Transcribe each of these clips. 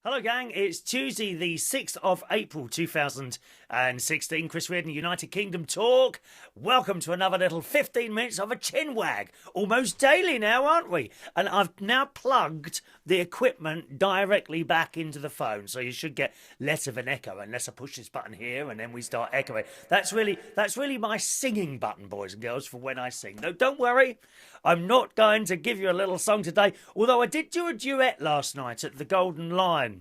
Hello gang, it's Tuesday the 6th of April 2016, Chris Reardon, United Kingdom Talk. Welcome to another little 15 minutes of a chin wag. Almost daily now, aren't we? And I've now plugged the equipment directly back into the phone, so you should get less of an echo unless I push this button here and then we start echoing. That's really my singing button, boys and girls, for when I sing. No, don't worry, I'm not going to give you a little song today, although I did do a duet last night at the Golden Lion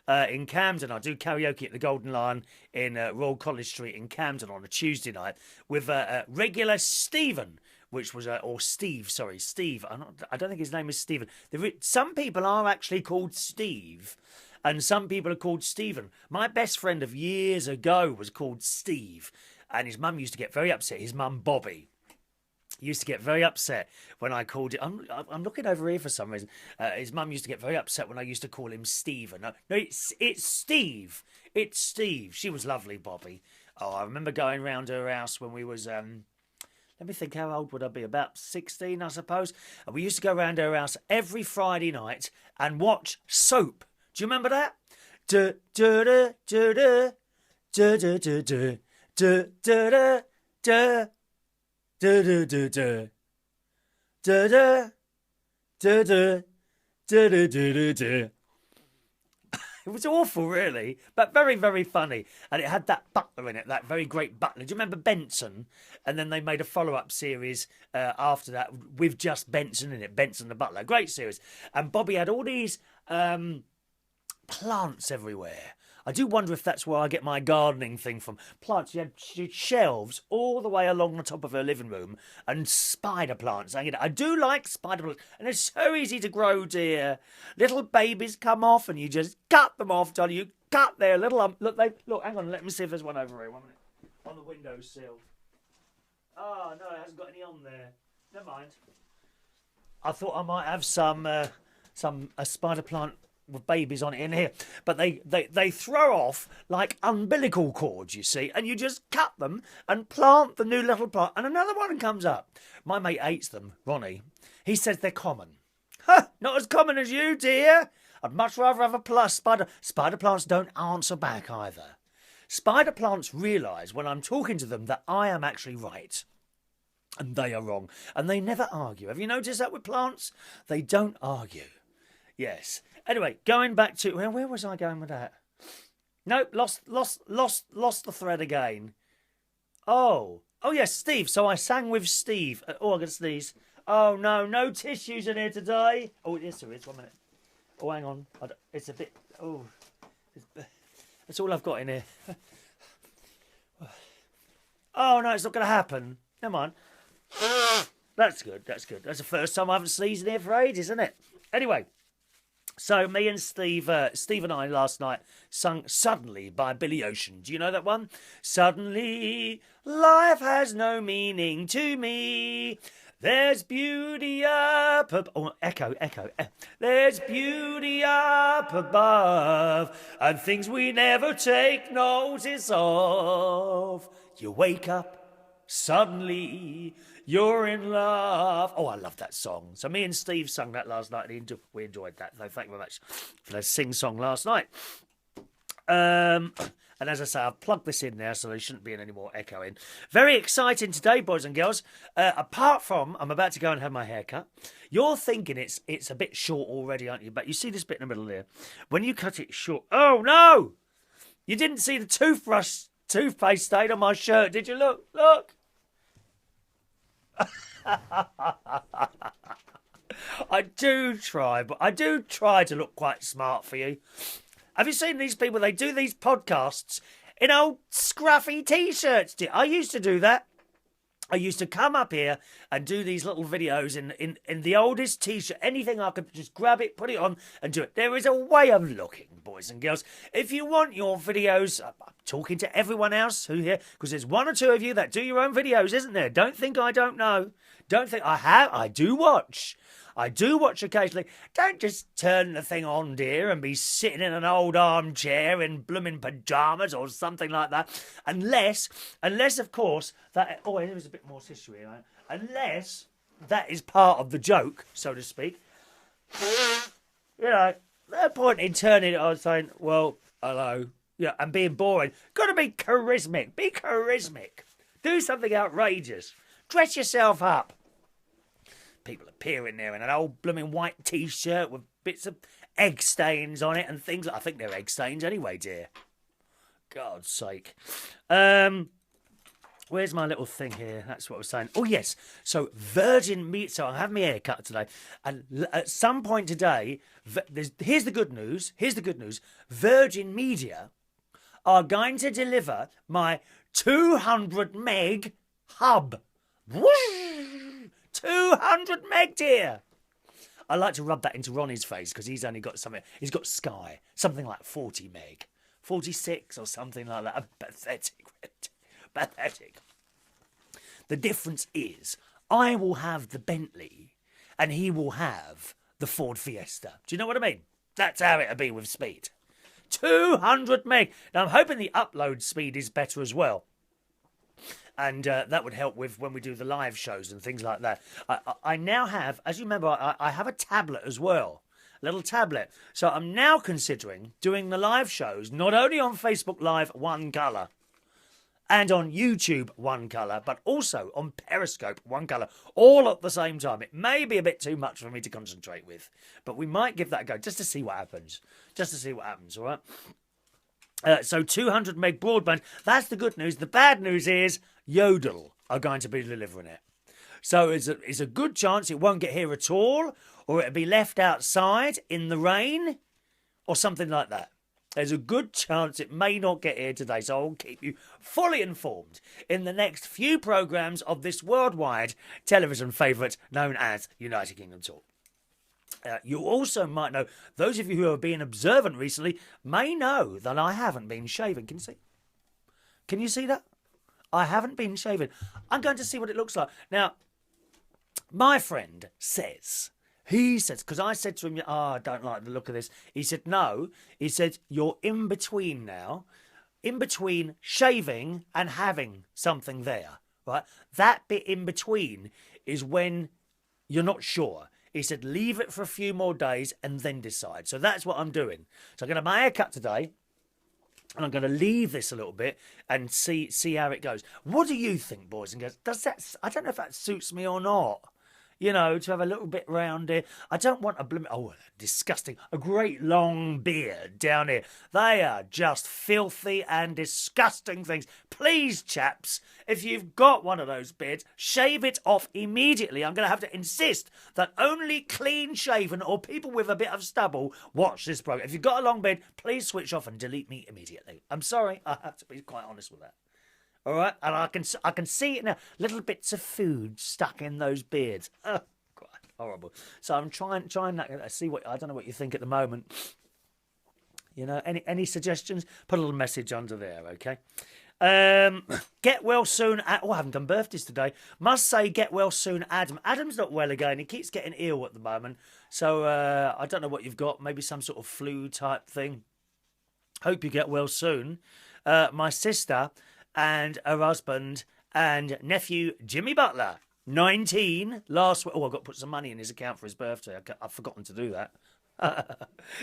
in Camden. I do karaoke at the Golden Lion in Royal College Street in Camden on a Tuesday night with regular Stephen, which was, or Steve, sorry, Steve. I don't think his name is Stephen. Some people are actually called Steve, and some people are called Stephen. My best friend of years ago was called Steve, and his mum used to get very upset. His mum, Bobby, used to get very upset when I called it. I'm looking over here for some reason. His mum used to get very upset when I used to call him Stephen. No, it's Steve. It's Steve. She was lovely, Bobby. Oh, I remember going round her house when we was let me think, how old would I be? About 16, I suppose. And we used to go round her house every Friday night and watch soap. Do you remember that? Da da da da da da da da da da da da. Da da da da da da da da da da da da. It was awful, really, but very, very funny. And it had that butler in it, that very great butler. Do you remember Benson? And then they made a follow-up series after that with just Benson in it, Benson the butler. Great series. And Bobby had all these plants everywhere. I do wonder if that's where I get my gardening thing from. Plants, she had shelves all the way along the top of her living room and spider plants. I do like spider plants, and they're so easy to grow, dear. Little babies come off and you just cut them off, Johnny. You cut their little... Look, hang on, let me see if there's one over here. 1 minute. On the windowsill. Oh, no, it hasn't got any on there. Never mind. I thought I might have some spider plant with babies on it in here, but they throw off like umbilical cords, you see, and you just cut them and plant the new little plant, and another one comes up. My mate hates them, Ronnie. He says they're common. Huh, not as common as you, dear. I'd much rather have a plus. Spider plants don't answer back either. Spider plants realise when I'm talking to them that I am actually right and they are wrong, and they never argue. Have you noticed that with plants? They don't argue. Yes. Anyway, going back to where was I going with that? Nope, lost the thread again. Oh yes, Steve. So I sang with Steve. Oh, I'm gonna sneeze. Oh no tissues in here today. Oh, yes there is. 1 minute. Oh, hang on. It's a bit. Oh, that's all I've got in here. Oh no, it's not gonna happen. Never mind. That's good. That's good. That's the first time I haven't sneezed in here for ages, isn't it? Anyway. So me and Steve and I last night sung Suddenly by Billy Ocean. Do you know that one? Suddenly life has no meaning to me. There's beauty up above. Oh, echo. There's beauty up above and things we never take notice of. You wake up suddenly. You're in love. Oh, I love that song. So me and Steve sung that last night, and we enjoyed that. So thank you very much for that sing-song last night. And as I say, I've plugged this in now, so there shouldn't be any more echoing. Very exciting today, boys and girls. Apart from, I'm about to go and have my hair cut. You're thinking it's a bit short already, aren't you? But you see this bit in the middle there? When you cut it short... Oh, no! You didn't see the toothpaste stain on my shirt, did you? Look! I do try to look quite smart for you. Have you seen these people? They do these podcasts in old scruffy t-shirts. I used to do that. I used to come up here and do these little videos in the oldest t-shirt. Anything I could just grab it, put it on and do it. There is a way of looking, boys and girls. If you want your videos, I'm talking to everyone else who here, because there's one or two of you that do your own videos, isn't there? Don't think I don't know. Don't think I have. I do watch. I do watch occasionally. Don't just turn the thing on, dear, and be sitting in an old armchair in blooming pyjamas or something like that. Unless, of course, that... Oh, there was a bit more tissue here. Right? Unless that is part of the joke, so to speak. You know, no point in turning it on saying, well, hello, yeah, and being boring. Got to be charismatic. Be charismatic. Do something outrageous. Dress yourself up. People appearing there in an old blooming white T-shirt with bits of egg stains on it and things. I think they're egg stains anyway, dear. God's sake. Where's my little thing here? That's what I was saying. Oh, yes. So, virgin meat. So, I have my hair cut today. And at some point today, here's the good news. Here's the good news. Virgin Media are going to deliver my 200 meg hub. Whoosh! 200 meg, dear. I like to rub that into Ronnie's face because he's only got something. He's got Sky. Something like 40 meg. 46 or something like that. Pathetic. Pathetic. The difference is I will have the Bentley and he will have the Ford Fiesta. Do you know what I mean? That's how it'll be with speed. 200 meg. Now I'm hoping the upload speed is better as well. And that would help with when we do the live shows and things like that. I now have, as you remember, I have a tablet as well. A little tablet. So I'm now considering doing the live shows not only on Facebook Live one colour, and on YouTube, one colour, but also on Periscope, one colour, all at the same time. It may be a bit too much for me to concentrate with, but we might give that a go, just to see what happens. Just to see what happens, all right? So 200 meg broadband, that's the good news. The bad news is Yodel are going to be delivering it. So it's a good chance it won't get here at all, or it'll be left outside in the rain, or something like that. There's a good chance it may not get here today, so I'll keep you fully informed in the next few programmes of this worldwide television favourite known as United Kingdom Talk. You also might know, those of you who have been observant recently may know that I haven't been shaving. Can you see? Can you see that? I haven't been shaving. I'm going to see what it looks like. Now, my friend says... He says, because I said to him, I don't like the look of this. He said, no. He said, you're in between now. In between shaving and having something there, right? That bit in between is when you're not sure. He said, leave it for a few more days and then decide. So that's what I'm doing. So I'm going to have my haircut today. And I'm going to leave this a little bit and see how it goes. What do you think, boys and girls? I don't know if that suits me or not. You know, to have a little bit round here. I don't want disgusting, a great long beard down here. They are just filthy and disgusting things. Please, chaps, if you've got one of those beards, shave it off immediately. I'm going to have to insist that only clean-shaven or people with a bit of stubble watch this program. If you've got a long beard, please switch off and delete me immediately. I'm sorry, I have to be quite honest with that. All right, and I can see it now. Little bits of food stuck in those beards. Oh, God, horrible. So I'm trying that. See what I don't know what you think at the moment. You know, any suggestions? Put a little message under there, okay? Get well soon. I haven't done birthdays today. Must say, get well soon, Adam. Adam's not well again. He keeps getting ill at the moment. So I don't know what you've got. Maybe some sort of flu type thing. Hope you get well soon. My sister and her husband and nephew Jimmy Butler, 19 last week. Oh, I've got to put some money in his account for his birthday. I've forgotten to do that.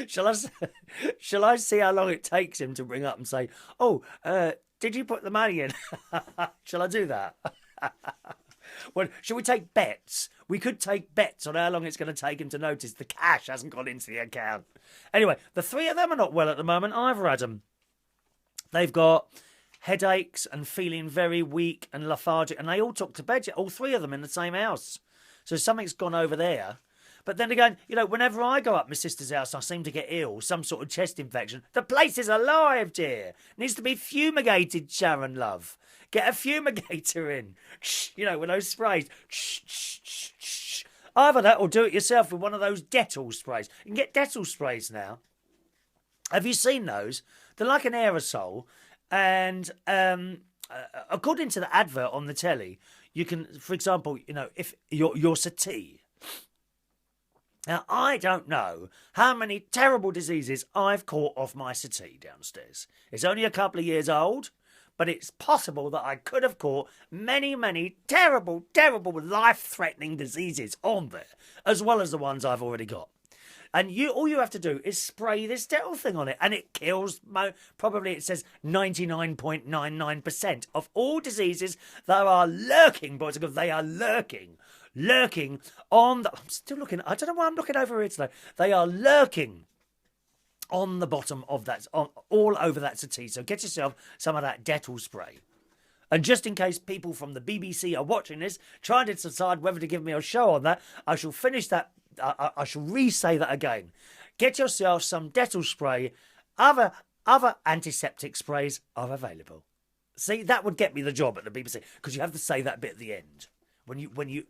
Shall I see how long it takes him to ring up and say, did you put the money in? Shall I do that? Well, shall we take bets? We could take bets on how long it's going to take him to notice the cash hasn't gone into the account. Anyway, the three of them are not well at the moment either, Adam. They've got headaches and feeling very weak and lethargic, and they all took to bed, all three of them in the same house. So something's gone over there. But then again, you know, whenever I go up my sister's house, I seem to get ill, some sort of chest infection. The place is alive, dear. Needs to be fumigated, Sharon, love. Get a fumigator in. You know, with those sprays. Either that or do it yourself with one of those Dettol sprays. You can get Dettol sprays now. Have you seen those? They're like an aerosol. And according to the advert on the telly, you can, for example, you know, if your settee. Now, I don't know how many terrible diseases I've caught off my settee downstairs. It's only a couple of years old, but it's possible that I could have caught many, many terrible, terrible, life-threatening diseases on there, as well as the ones I've already got. And all you have to do is spray this Dettol thing on it, and it kills, probably it says 99.99% of all diseases that are lurking, boys and girls. They are lurking on the... I'm still looking, I don't know why I'm looking over here today. They are lurking on the bottom of that, all over that settee. So get yourself some of that Dettol spray. And just in case people from the BBC are watching this, trying to decide whether to give me a show on that, I shall finish that. I shall re-say that again. Get yourself some Dettol spray. Other antiseptic sprays are available. See, that would get me the job at the BBC, because you have to say that bit at the end. When you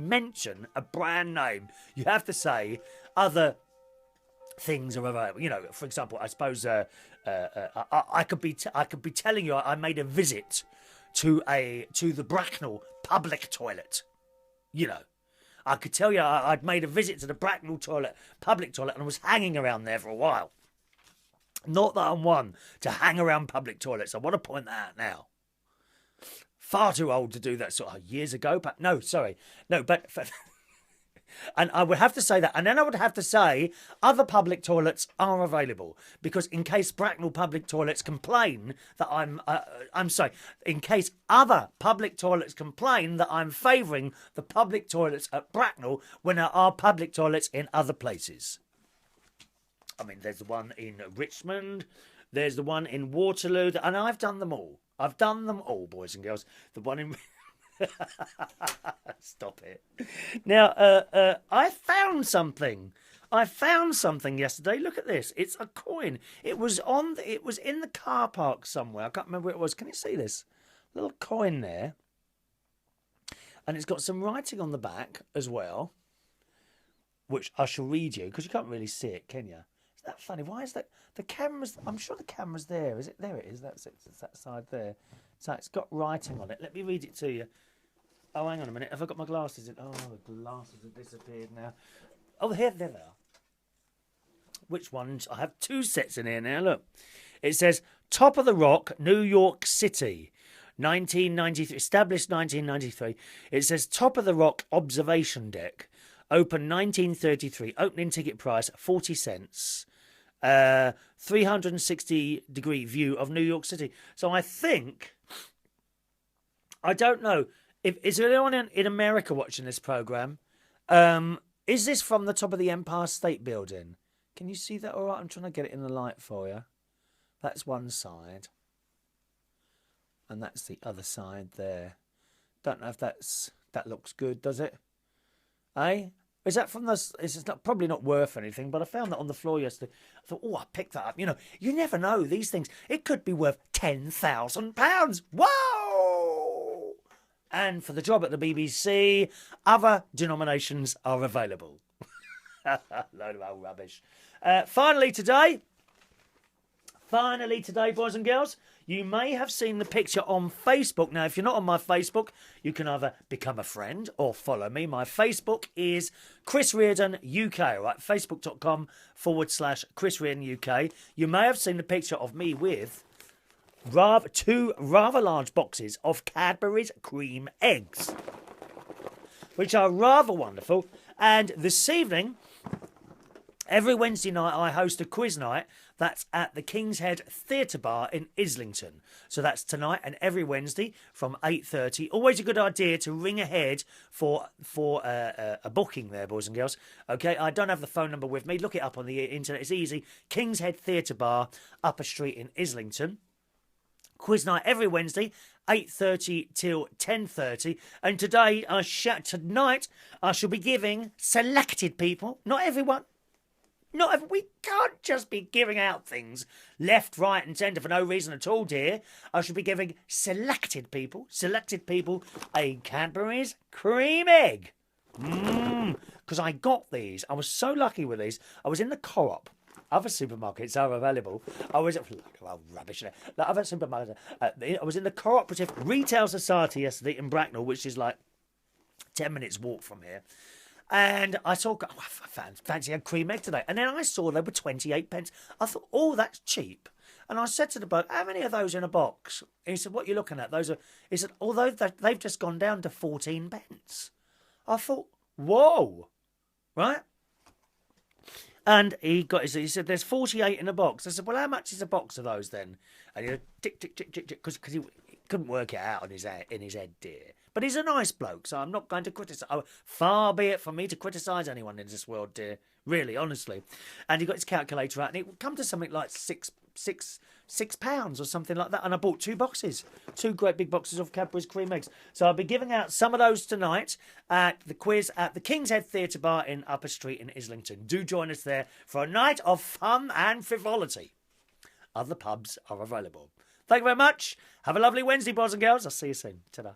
mention a brand name, you have to say other things are available. You know, for example, I suppose I could be telling you I made a visit to the Bracknell public toilet. You know, I could tell you I'd made a visit to the Bracknell public toilet, and I was hanging around there for a while. Not that I'm one to hang around public toilets. I want to point that out now. Far too old to do that sort of years ago, but no, sorry. No, but... And I would have to say that. And then I would have to say other public toilets are available. Because in case Bracknell public toilets complain that in case other public toilets complain that I'm favouring the public toilets at Bracknell when there are public toilets in other places. I mean, there's the one in Richmond. There's the one in Waterloo. And I've done them all. I've done them all, boys and girls. The one in... Stop it. Now, I found something. Yesterday. Look at this. It's a coin. It was in the car park somewhere. I can't remember where it was. Can you see this? Little coin there. And it's got some writing on the back as well, which I shall read you, because you can't really see it, can you? Isn't that funny? Why is that? The camera's... I'm sure the camera's there. Is it? There it is. That's it. It's that side there. So it's got writing on it. Let me read it to you. Oh, hang on a minute. Have I got my glasses in? Oh, the glasses have disappeared now. Oh, there they are. Which ones? I have two sets in here now. Look. It says, Top of the Rock, New York City, 1993. Established 1993. It says, Top of the Rock Observation Deck, open 1933. Opening ticket price, 40 cents. 360-degree view of New York City. So I think... I don't know. Is there anyone in America watching this programme? Is this from the top of the Empire State Building? Can you see that all right? I'm trying to get it in the light for you. That's one side. And that's the other side there. Don't know if that looks good, does it? Eh? Is that from the... It's probably not worth anything, but I found that on the floor yesterday. I thought, I picked that up. You know, you never know these things. It could be worth £10,000. Whoa! And for the job at the BBC, other denominations are available. Load of old rubbish. Finally today, boys and girls, you may have seen the picture on Facebook. Now, if you're not on my Facebook, you can either become a friend or follow me. My Facebook is Chris Reardon UK, right? Facebook.com/Chris Reardon UK. You may have seen the picture of me with two rather large boxes of Cadbury's cream eggs, which are rather wonderful. And this evening, every Wednesday night, I host a quiz night. That's at the King's Head Theatre Bar in Islington. So that's tonight and every Wednesday from 8:30. Always a good idea to ring ahead for a booking there, boys and girls. Okay, I don't have the phone number with me. Look it up on the internet. It's easy. King's Head Theatre Bar, Upper Street in Islington. Quiz night every Wednesday, 8:30 till 10:30. And tonight I shall be giving selected people, not everyone. We can't just be giving out things left, right and centre for no reason at all, dear. I shall be giving selected people, a Cadbury's cream egg. Because I got these. I was so lucky with these. I was in the Co-op. Other supermarkets are available. I was at rubbish. Other supermarkets. I was in the Cooperative Retail Society yesterday in Bracknell, which is like 10 minutes walk from here. And I saw, I fancy a cream egg today. And then I saw they were 28 pence. I thought, that's cheap. And I said to the bloke, how many of those in a box? And he said, what are you looking at? He said, although they've just gone down to 14 pence. I thought, whoa, right? And he said, there's 48 in a box. I said, well, how much is a box of those then? And he said, tick, tick, tick, tick, tick, because he couldn't work it out in his head, dear. But he's a nice bloke, so I'm not going to criticise. Oh, far be it from me to criticise anyone in this world, dear. Really, honestly. And he got his calculator out, and it would come to something like £6 or something like that. And I bought 2 boxes, 2 great big boxes of Cadbury's cream eggs. So I'll be giving out some of those tonight at the quiz at the King's Head Theatre Bar in Upper Street in Islington. Do join us there for a night of fun and frivolity. Other pubs are available. Thank you very much. Have a lovely Wednesday, boys and girls. I'll see you soon. Ta-da.